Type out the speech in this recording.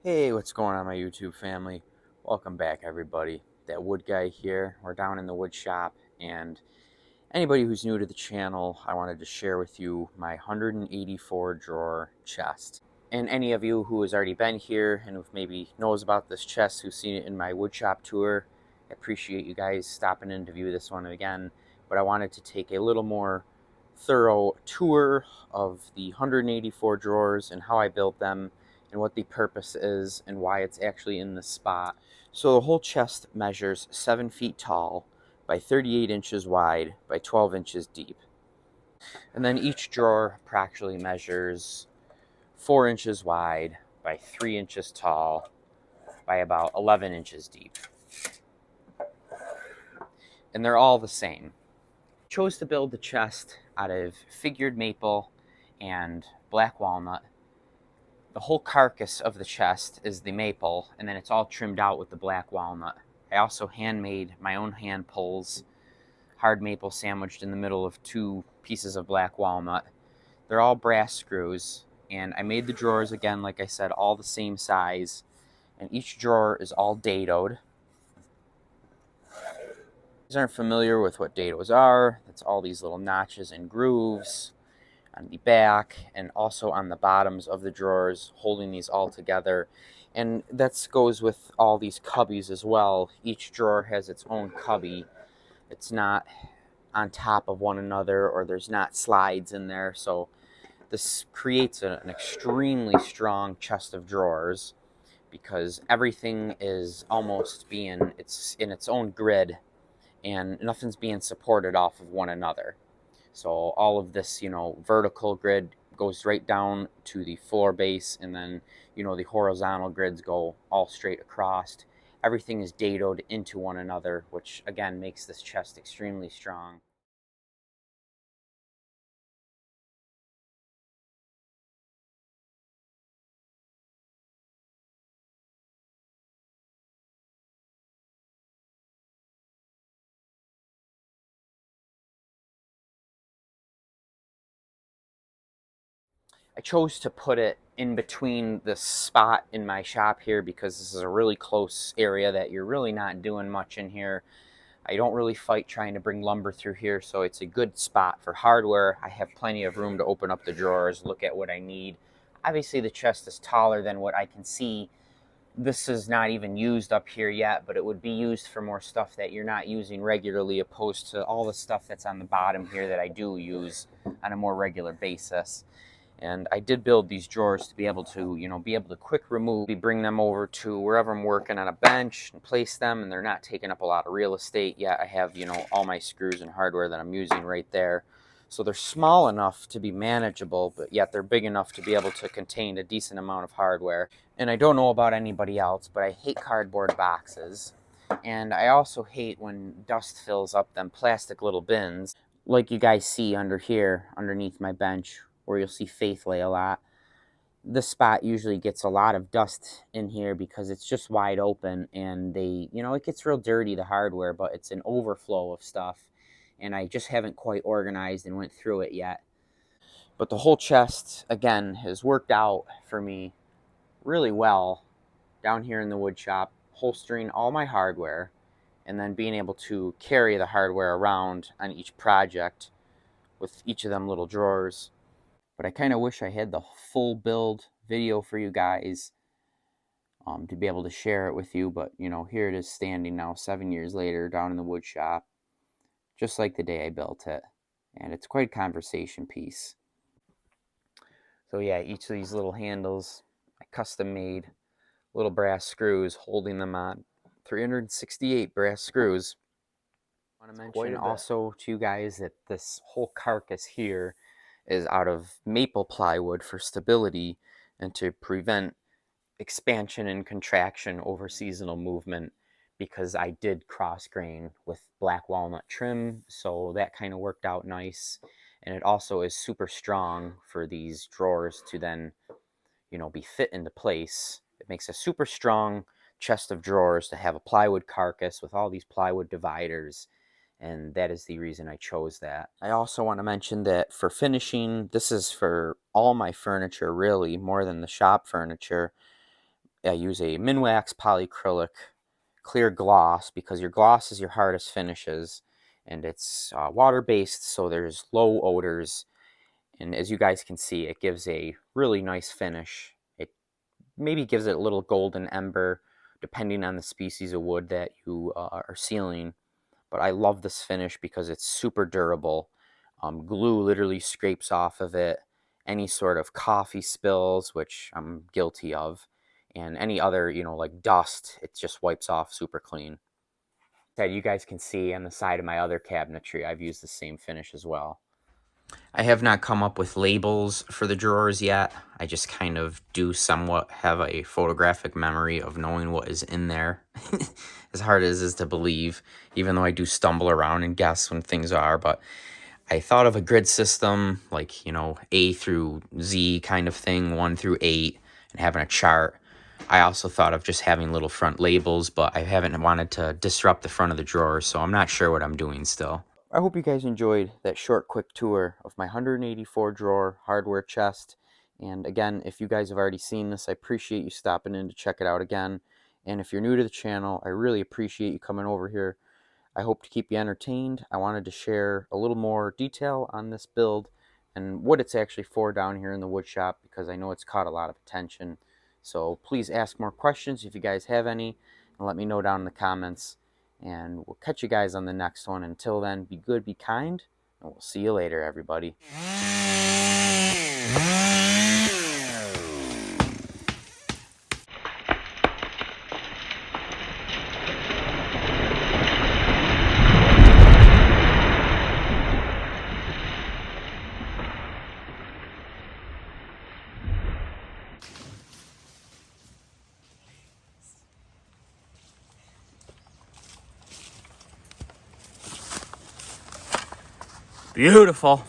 Hey, what's going on, my YouTube family? Welcome back, everybody. That wood guy here. We're down in the wood shop, and anybody who's new to the channel, I wanted to share with you my 184 drawer chest. And any of you who has already been here and who maybe knows about this chest, who's seen it in my wood shop tour, I appreciate you guys stopping in to view this one again. But I wanted to take a little more thorough tour of the 184 drawers and how I built them and what the purpose is and why it's actually in this spot. So the whole chest measures 7 feet tall by 38 inches wide by 12 inches deep. And then each drawer approximately measures 4 inches wide by 3 inches tall by about 11 inches deep. And they're all the same. I chose to build the chest out of figured maple and black walnut. The whole carcass of the chest is the maple, and then it's all trimmed out with the black walnut. I also handmade my own hand pulls, hard maple sandwiched in the middle of 2 pieces of black walnut. They're all brass screws, and I made the drawers, again, like I said, all the same size, and each drawer is all dadoed. If you guys aren't familiar with what dados are, it's all these little notches and grooves on the back and also on the bottoms of the drawers, holding these all together. And that goes with all these cubbies as well. Each drawer has its own cubby. It's not on top of one another, or there's not slides in there. So this creates an extremely strong chest of drawers because everything is almost it's in its own grid and nothing's being supported off of one another. So all of this, vertical grid goes right down to the floor base, and then, the horizontal grids go all straight across. Everything is dadoed into one another, which again makes this chest extremely strong. I chose to put it in between the spot in my shop here because this is a really close area that you're really not doing much in here. I don't really fight trying to bring lumber through here, so it's a good spot for hardware. I have plenty of room to open up the drawers, look at what I need. Obviously the chest is taller than what I can see. This is not even used up here yet, but it would be used for more stuff that you're not using regularly, opposed to all the stuff that's on the bottom here that I do use on a more regular basis. And I did build these drawers to be able to, quick remove, bring them over to wherever I'm working on a bench and place them, and they're not taking up a lot of real estate yet. I have, all my screws and hardware that I'm using right there. So they're small enough to be manageable, but yet they're big enough to be able to contain a decent amount of hardware. And I don't know about anybody else, but I hate cardboard boxes. And I also hate when dust fills up them plastic little bins, like you guys see under here, underneath my bench, where you'll see Faith lay a lot. This spot usually gets a lot of dust in here because it's just wide open, and it gets real dirty, the hardware, but it's an overflow of stuff, and I just haven't quite organized and went through it yet. But the whole chest, again, has worked out for me really well down here in the wood shop, holstering all my hardware and then being able to carry the hardware around on each project with each of them little drawers. But I kind of wish I had the full build video for you guys to be able to share it with you. But, here it is standing now 7 years later down in the wood shop, just like the day I built it. And it's quite a conversation piece. So yeah, each of these little handles I custom made, little brass screws holding them on. 368 brass screws. I want to mention also to you guys that this whole carcass here is out of maple plywood for stability and to prevent expansion and contraction over seasonal movement, because I did cross grain with black walnut trim, so that kind of worked out nice. And it also is super strong for these drawers to then, be fit into place. It makes a super strong chest of drawers to have a plywood carcass with all these plywood dividers, and that is the reason I chose that. I also want to mention that for finishing, this is for all my furniture, really, more than the shop furniture. I use a Minwax polyacrylic clear gloss because your gloss is your hardest finishes, and it's water-based, so there's low odors. And as you guys can see, it gives a really nice finish. It maybe gives it a little golden ember, depending on the species of wood that you are sealing. But I love this finish because it's super durable. Glue literally scrapes off of it. Any sort of coffee spills, which I'm guilty of, and any other, like dust, it just wipes off super clean. That you guys can see on the side of my other cabinetry, I've used the same finish as well. I have not come up with labels for the drawers yet. I just kind of do somewhat have a photographic memory of knowing what is in there. As hard as it is to believe, even though I do stumble around and guess when things are. But I thought of a grid system, like, A through Z kind of thing, 1 through 8, and having a chart. I also thought of just having little front labels, but I haven't wanted to disrupt the front of the drawer, so I'm not sure what I'm doing still. I hope you guys enjoyed that short, quick tour of my 184 drawer hardware chest. And again, if you guys have already seen this, I appreciate you stopping in to check it out again. And if you're new to the channel, I really appreciate you coming over here. I hope to keep you entertained. I wanted to share a little more detail on this build and what it's actually for down here in the wood shop, because I know it's caught a lot of attention. So please ask more questions if you guys have any, and let me know down in the comments. And we'll catch you guys on the next one. Until then, be good, be kind, and we'll see you later, everybody. Beautiful.